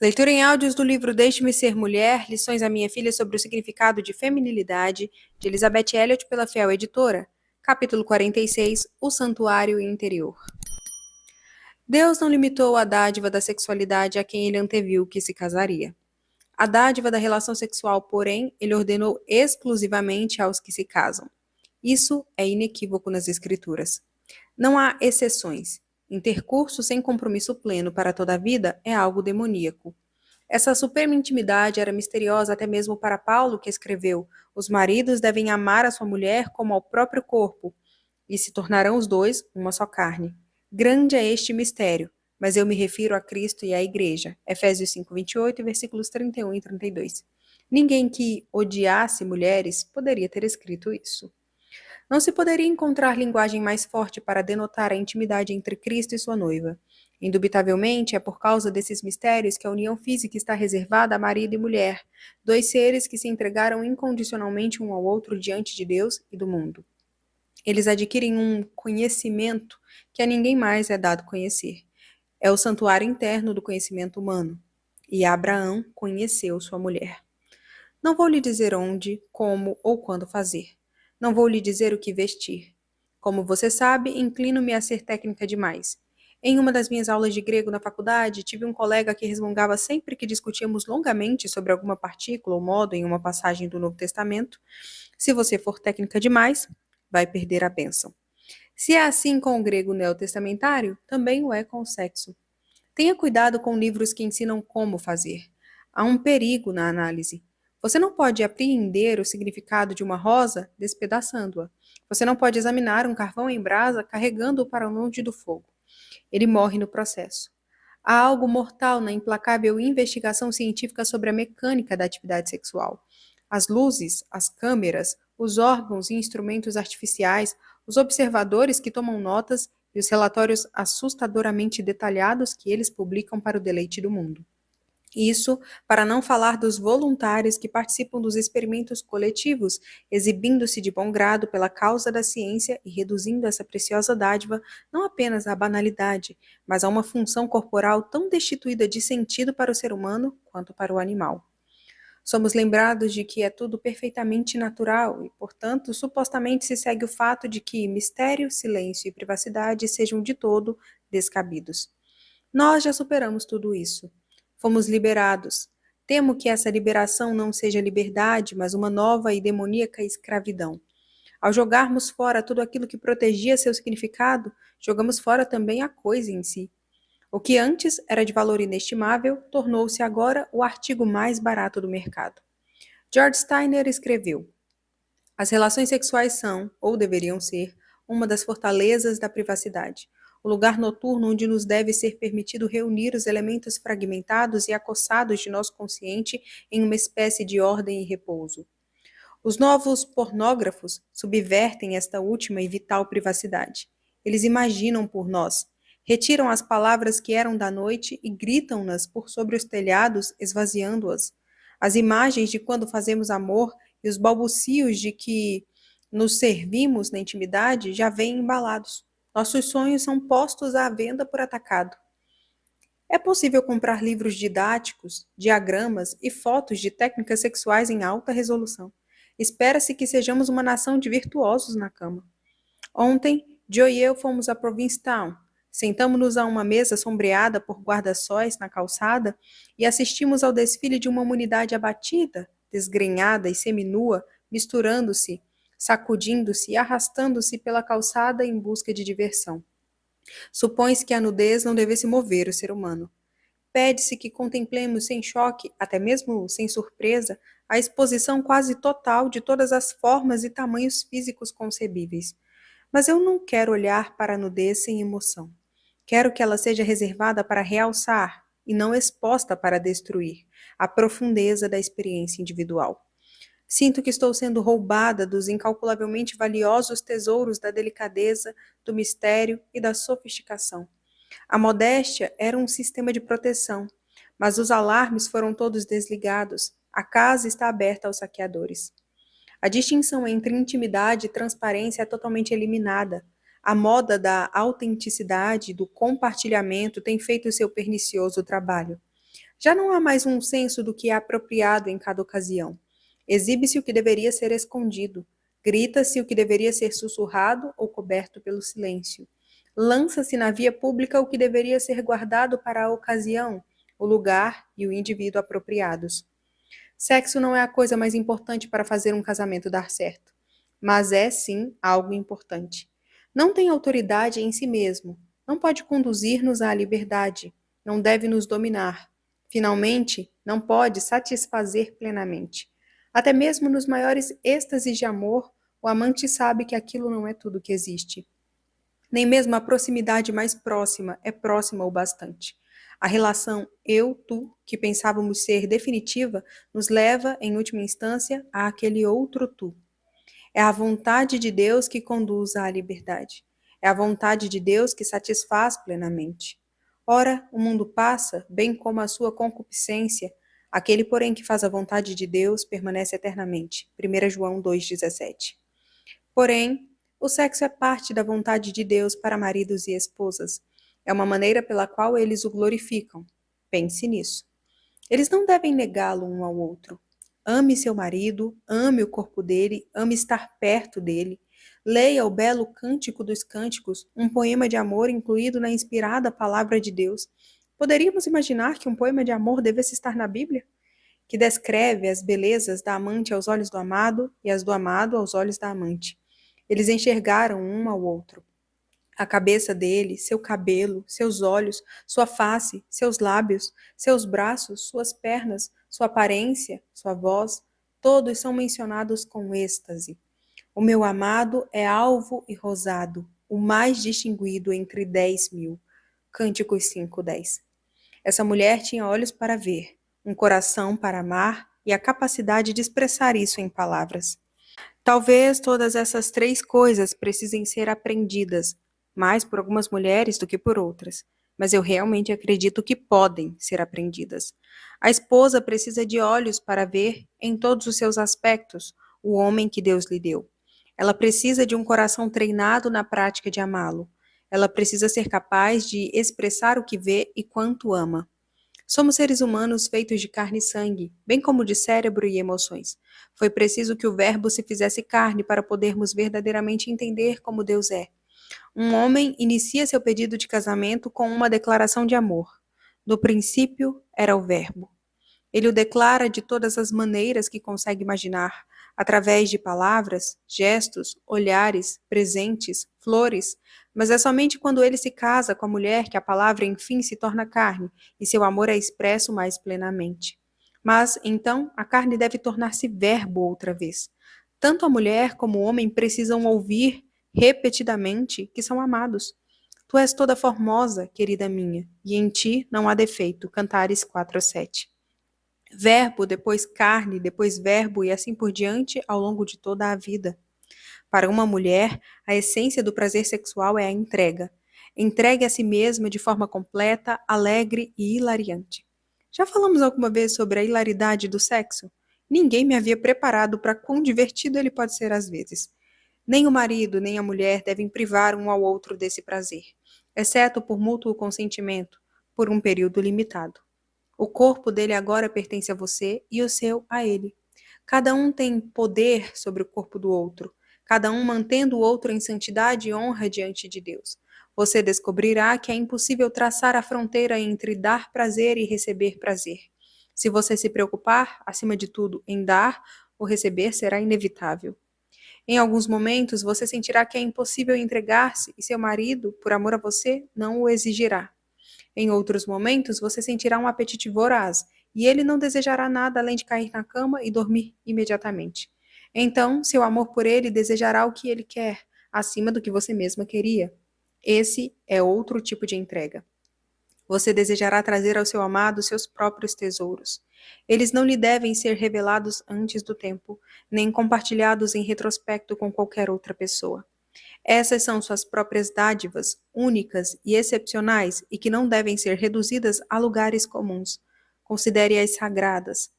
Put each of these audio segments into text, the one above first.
Leitura em áudios do livro Deixe-me Ser Mulher, Lições à Minha Filha sobre o Significado de Feminilidade, de Elizabeth Elliot pela Fiel Editora. Capítulo 46, O Santuário Interior. Deus não limitou a dádiva da sexualidade a quem ele anteviu que se casaria. A dádiva da relação sexual, porém, ele ordenou exclusivamente aos que se casam. Isso é inequívoco nas Escrituras. Não há exceções. Intercurso sem compromisso pleno para toda a vida é algo demoníaco. Essa suprema intimidade era misteriosa até mesmo para Paulo, que escreveu: os maridos devem amar a sua mulher como ao próprio corpo, e se tornarão os dois uma só carne. Grande é este mistério, mas eu me refiro a Cristo e à Igreja. Efésios 5, 28, versículos 31 e 32. Ninguém que odiasse mulheres poderia ter escrito isso. Não se poderia encontrar linguagem mais forte para denotar a intimidade entre Cristo e sua noiva. Indubitavelmente, é por causa desses mistérios que a união física está reservada a marido e mulher, dois seres que se entregaram incondicionalmente um ao outro diante de Deus e do mundo. Eles adquirem um conhecimento que a ninguém mais é dado conhecer. É o santuário interno do conhecimento humano. E Abraão conheceu sua mulher. Não vou lhe dizer onde, como ou quando fazer. Não vou lhe dizer o que vestir. Como você sabe, inclino-me a ser técnica demais. Em uma das minhas aulas de grego na faculdade, tive um colega que resmungava sempre que discutíamos longamente sobre alguma partícula ou modo em uma passagem do Novo Testamento: se você for técnica demais, vai perder a bênção. Se é assim com o grego neotestamentário, também o é com o sexo. Tenha cuidado com livros que ensinam como fazer. Há um perigo na análise. Você não pode apreender o significado de uma rosa despedaçando-a. Você não pode examinar um carvão em brasa carregando-o para longe do fogo. Ele morre no processo. Há algo mortal na implacável investigação científica sobre a mecânica da atividade sexual. As luzes, as câmeras, os órgãos e instrumentos artificiais, os observadores que tomam notas e os relatórios assustadoramente detalhados que eles publicam para o deleite do mundo. Isso para não falar dos voluntários que participam dos experimentos coletivos, exibindo-se de bom grado pela causa da ciência e reduzindo essa preciosa dádiva não apenas à banalidade, mas a uma função corporal tão destituída de sentido para o ser humano quanto para o animal. Somos lembrados de que é tudo perfeitamente natural e, portanto, supostamente se segue o fato de que mistério, silêncio e privacidade sejam de todo descabidos. Nós já superamos tudo isso. Fomos liberados. Temo que essa liberação não seja liberdade, mas uma nova e demoníaca escravidão. Ao jogarmos fora tudo aquilo que protegia seu significado, jogamos fora também a coisa em si. O que antes era de valor inestimável tornou-se agora o artigo mais barato do mercado. George Steiner escreveu: as relações sexuais são, ou deveriam ser, uma das fortalezas da privacidade, o lugar noturno onde nos deve ser permitido reunir os elementos fragmentados e acossados de nosso consciente em uma espécie de ordem e repouso. Os novos pornógrafos subvertem esta última e vital privacidade. Eles imaginam por nós, retiram as palavras que eram da noite e gritam-nas por sobre os telhados, esvaziando-as. As imagens de quando fazemos amor e os balbucios de que nos servimos na intimidade já vêm embalados. Nossos sonhos são postos à venda por atacado. É possível comprar livros didáticos, diagramas e fotos de técnicas sexuais em alta resolução. Espera-se que sejamos uma nação de virtuosos na cama. Ontem, Joe e eu fomos a Provincetown. Sentamos-nos a uma mesa sombreada por guarda-sóis na calçada e assistimos ao desfile de uma humanidade abatida, desgrenhada e seminua, misturando-se, sacudindo-se e arrastando-se pela calçada em busca de diversão. Supõe-se que a nudez não devesse mover o ser humano. Pede-se que contemplemos sem choque, até mesmo sem surpresa, a exposição quase total de todas as formas e tamanhos físicos concebíveis. Mas eu não quero olhar para a nudez sem emoção. Quero que ela seja reservada para realçar e não exposta para destruir a profundeza da experiência individual. Sinto que estou sendo roubada dos incalculavelmente valiosos tesouros da delicadeza, do mistério e da sofisticação. A modéstia era um sistema de proteção, mas os alarmes foram todos desligados. A casa está aberta aos saqueadores. A distinção entre intimidade e transparência é totalmente eliminada. A moda da autenticidade, do compartilhamento tem feito seu pernicioso trabalho. Já não há mais um senso do que é apropriado em cada ocasião. Exibe-se o que deveria ser escondido, grita-se o que deveria ser sussurrado ou coberto pelo silêncio. Lança-se na via pública o que deveria ser guardado para a ocasião, o lugar e o indivíduo apropriados. Sexo não é a coisa mais importante para fazer um casamento dar certo, mas é sim algo importante. Não tem autoridade em si mesmo, não pode conduzir-nos à liberdade, não deve nos dominar. Finalmente, não pode satisfazer plenamente. Até mesmo nos maiores êxtases de amor, o amante sabe que aquilo não é tudo que existe. Nem mesmo a proximidade mais próxima é próxima o bastante. A relação eu-tu, que pensávamos ser definitiva, nos leva, em última instância, àquele outro tu. É a vontade de Deus que conduz à liberdade. É a vontade de Deus que satisfaz plenamente. Ora, o mundo passa, bem como a sua concupiscência. Aquele, porém, que faz a vontade de Deus permanece eternamente. 1 João 2,17. Porém, o sexo é parte da vontade de Deus para maridos e esposas. É uma maneira pela qual eles o glorificam. Pense nisso. Eles não devem negá-lo um ao outro. Ame seu marido, ame o corpo dele, ame estar perto dele. Leia o belo Cântico dos Cânticos, um poema de amor incluído na inspirada Palavra de Deus. Poderíamos imaginar que um poema de amor devesse estar na Bíblia? Que descreve as belezas da amante aos olhos do amado e as do amado aos olhos da amante. Eles enxergaram um ao outro. A cabeça dele, seu cabelo, seus olhos, sua face, seus lábios, seus braços, suas pernas, sua aparência, sua voz, todos são mencionados com êxtase. O meu amado é alvo e rosado, o mais distinguido entre 10.000. Cânticos 5:10. Essa mulher tinha olhos para ver, um coração para amar e a capacidade de expressar isso em palavras. Talvez todas essas três coisas precisem ser aprendidas, mais por algumas mulheres do que por outras, mas eu realmente acredito que podem ser aprendidas. A esposa precisa de olhos para ver, em todos os seus aspectos, o homem que Deus lhe deu. Ela precisa de um coração treinado na prática de amá-lo. Ela precisa ser capaz de expressar o que vê e quanto ama. Somos seres humanos feitos de carne e sangue, bem como de cérebro e emoções. Foi preciso que o Verbo se fizesse carne para podermos verdadeiramente entender como Deus é. Um homem inicia seu pedido de casamento com uma declaração de amor. No princípio era o Verbo. Ele o declara de todas as maneiras que consegue imaginar, através de palavras, gestos, olhares, presentes, flores, mas é somente quando ele se casa com a mulher que a palavra enfim se torna carne e seu amor é expresso mais plenamente. Mas, então, a carne deve tornar-se verbo outra vez. Tanto a mulher como o homem precisam ouvir repetidamente que são amados. Tu és toda formosa, querida minha, e em ti não há defeito. Cantares 4:7. Verbo, depois carne, depois verbo e assim por diante ao longo de toda a vida. Para uma mulher, a essência do prazer sexual é a entrega. Entregue a si mesma de forma completa, alegre e hilariante. Já falamos alguma vez sobre a hilaridade do sexo? Ninguém me havia preparado para quão divertido ele pode ser às vezes. Nem o marido nem a mulher devem privar um ao outro desse prazer, exceto por mútuo consentimento, por um período limitado. O corpo dele agora pertence a você e o seu a ele. Cada um tem poder sobre o corpo do outro, cada um mantendo o outro em santidade e honra diante de Deus. Você descobrirá que é impossível traçar a fronteira entre dar prazer e receber prazer. Se você se preocupar, acima de tudo, em dar, o receber será inevitável. Em alguns momentos, você sentirá que é impossível entregar-se e seu marido, por amor a você, não o exigirá. Em outros momentos, você sentirá um apetite voraz e ele não desejará nada além de cair na cama e dormir imediatamente. Então, seu amor por ele desejará o que ele quer, acima do que você mesma queria. Esse é outro tipo de entrega. Você desejará trazer ao seu amado seus próprios tesouros. Eles não lhe devem ser revelados antes do tempo, nem compartilhados em retrospecto com qualquer outra pessoa. Essas são suas próprias dádivas, únicas e excepcionais e que não devem ser reduzidas a lugares comuns. Considere-as sagradas.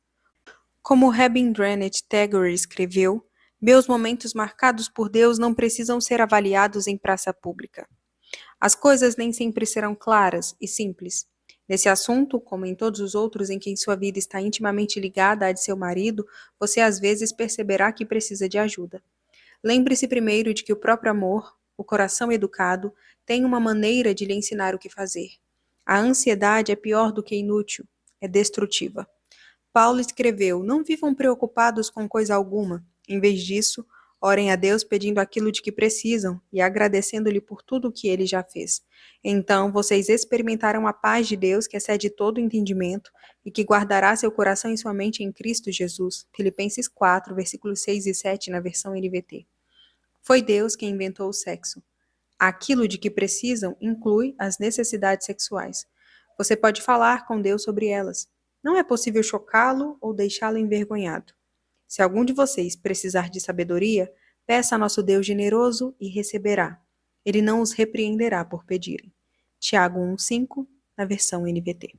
Como Rabindranath Tagore escreveu, meus momentos marcados por Deus não precisam ser avaliados em praça pública. As coisas nem sempre serão claras e simples. Nesse assunto, como em todos os outros em que sua vida está intimamente ligada à de seu marido, você às vezes perceberá que precisa de ajuda. Lembre-se primeiro de que o próprio amor, o coração educado, tem uma maneira de lhe ensinar o que fazer. A ansiedade é pior do que inútil, é destrutiva. Paulo escreveu: Não vivam preocupados com coisa alguma. Em vez disso, orem a Deus pedindo aquilo de que precisam e agradecendo-lhe por tudo o que ele já fez. Então vocês experimentarão a paz de Deus que excede todo entendimento e que guardará seu coração e sua mente em Cristo Jesus. Filipenses 4, versículos 6 e 7 na versão NVT. Foi Deus quem inventou o sexo. Aquilo de que precisam inclui as necessidades sexuais. Você pode falar com Deus sobre elas. Não é possível chocá-lo ou deixá-lo envergonhado. Se algum de vocês precisar de sabedoria, peça a nosso Deus generoso e receberá. Ele não os repreenderá por pedirem. Tiago 1,5, na versão NVT.